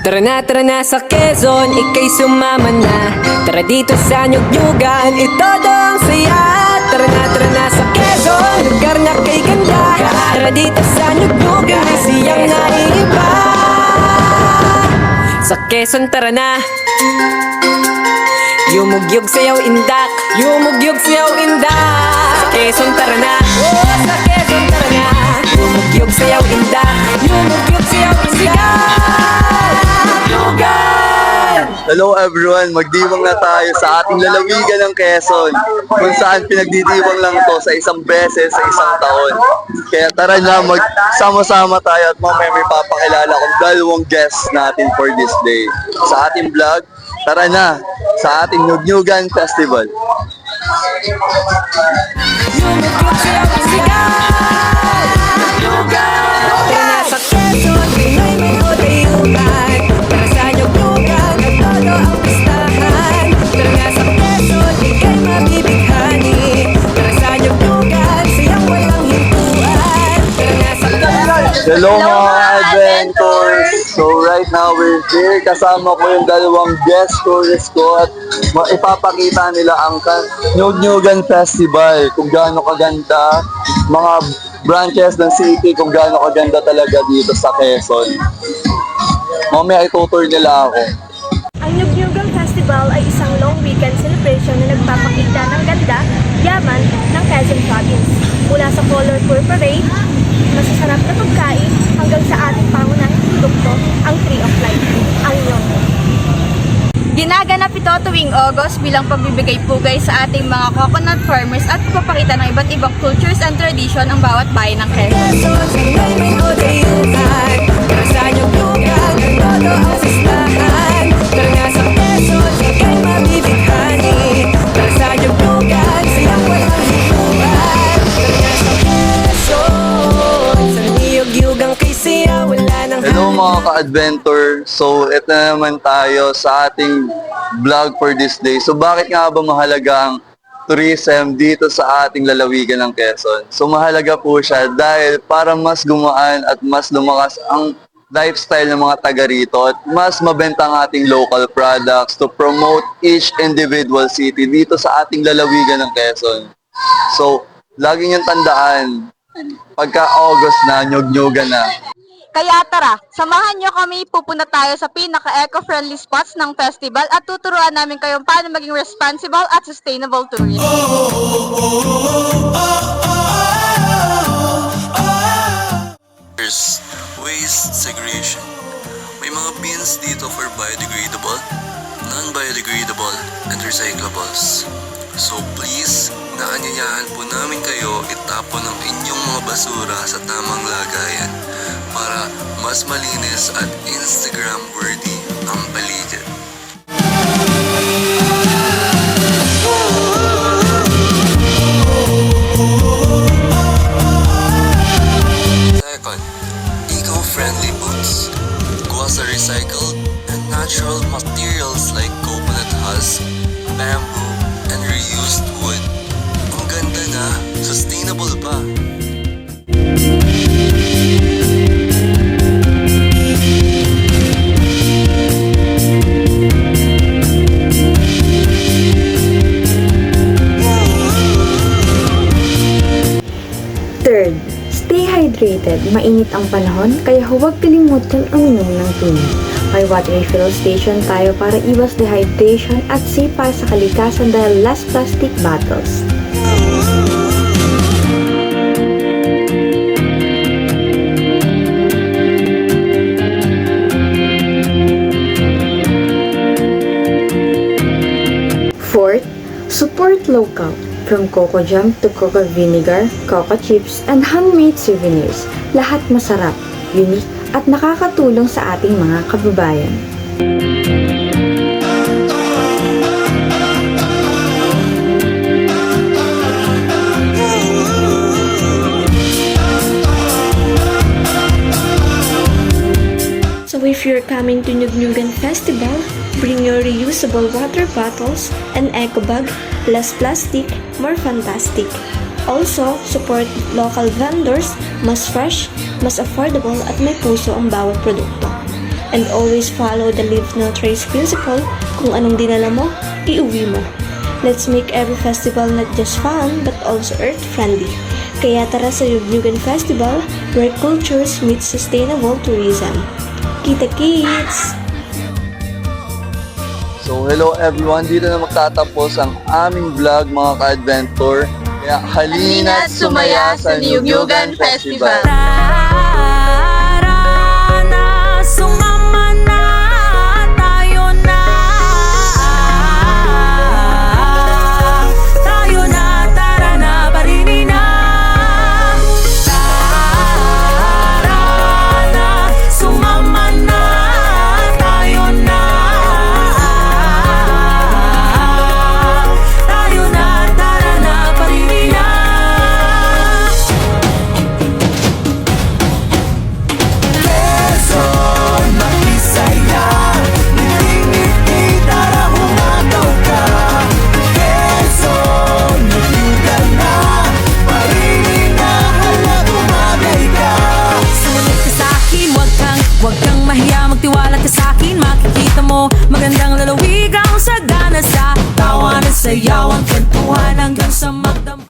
Tara na sa Quezon, ika'y sumama na. Tara dito sa Nyugnyugan, itodo ang saya. Tara na sa Quezon, lugar na kay ganda. Tara dito sa Nyugnyugan, may siyang naiiba. Sa Quezon tara na. Yumugyog sayaw indak, yumugyog sayaw indak. Sa Quezon tara na, oh, sa Quezon tara na. Yumugyog sayaw indak, yumugyog sayaw indak. Nyugnyugan! Hello everyone, magdiwang na tayo sa ating lalawigan ng Quezon, kung saan pinagdidiwang lang to sa isang beses sa isang taon. Kaya tara na, magsama-sama tayo at mamaya may papakilala kong dalawang guests natin for this day. Sa ating vlog, tara na sa ating Nyugnyugan Festival. Yumugyog sayaw indak. Nyugnyugan! Tara na sa Quezon, Pinoy may udayugan. Para sa Nyugnyugan, nagtolo ang pistahan. Tara na sa Quezon, ika'y mabibighani. Para sa Nyugnyugan, siyang walang hintuan. Tara na sa Quezon. Hello mga adventures! So right now we're here, kasama ko yung dalawang guest tourists ko at ipapakita nila ang Nyugnyugan Festival, kung gaano kaganda, mga branches ng city, kung gaano kaganda talaga dito sa Quezon. Mamaya itutur nila ako. Ang Nyugnyugan Festival ay isang long weekend celebration na nagpapakita ng ganda, yaman ng Quezon Province. Mula sa colorful parade, masasarap na pagkain, hanggang sa ating pangunahing produkto, ang Tree of Life, ang nyog. Ginaganap ito tuwing August bilang pagbibigay pugay sa ating mga coconut farmers at pagpapakita ng iba't ibang cultures and tradition ng bawat bayan ng Quezon. Quezon, Pinoy may udayugan. Para sa Nyugnyugan, nagtolo ang pistahan. Tara na sa Quezon, ika'y mabibighani. Para sa Nyugnyugan, siyang walang hintuan. Tara na sa Quezon, sa Nyugnyugan kay siya wala nang Hello mga ka-adventure! So ito na naman tayo sa ating vlog for this day. So bakit nga ba mahalaga ang tourism dito sa ating lalawigan ng Quezon? So mahalaga po siya dahil para mas gumaan at mas lumakas ang lifestyle ng mga taga rito at mas mabenta ang ating local products to promote each individual city dito sa ating lalawigan ng Quezon. So lagi niyong tandaan, pagka August na, Nyugnyugan na. Kaya tara, samahan nyo kami, pupunta tayo sa pinaka-eco-friendly spots ng festival at tuturuan namin kayong paano maging responsible at sustainable tourism. First, waste segregation. May mga bins dito for biodegradable, non-biodegradable, and recyclables. So please, naanyayahan po namin kayo itapon ang inyong mga basura sa tamang lagayan para mas malinis at Instagram-worthy ang paligid. Second, eco-friendly boots. Gawa sa recycled and natural materials like coconut husk, bamboo, and reused wood. Ang ganda na, sustainable pa. Third, stay hydrated. Mainit ang panahon, kaya huwag kalimutan uminom ng tubig. May water refill station tayo para iwas dehydration at safe para sa kalikasan dahil less plastic bottles. Fourth, support local. From coco jam to coco vinegar, coco chips, and handmade souvenirs. Lahat masarap, unique, at nakakatulong sa ating mga kababayan. So if you're coming to Nyugnyugan Festival, bring your reusable water bottles and eco bag, less plastic, more fantastic. Also, support local vendors, mas fresh, mas affordable at may puso ang bawat produkto. And always follow the leave no trace principle. Kung anong dinala mo, iuwi mo. Let's make every festival not just fun but also earth-friendly. Kaya tara sa Yugnyugan Festival where cultures meet sustainable tourism. Kita-kits! So hello everyone, dito na magtatapos ang aming vlog mga ka-adventure. Kaya halina't sumaya sa Yugnyugan Festival. Tara na, sumama na, tayo na. Tayo na, tara na, parini na. Tara na, sumama na, tayo na. Tayo na, tara na, parini na. Quezon, makisaya, ngiti-ngiti, tara humagaw ka. Quezon, Yugnyugan na, parini na, hala umagay ka. Sumunod ka sa'kin, wag kang mahiya, magtiwala ka sa'kin. Makikita mo, magandang lalawigang sagana sa tawanan, sayawan, kwentuhan hanggang sa magdamag.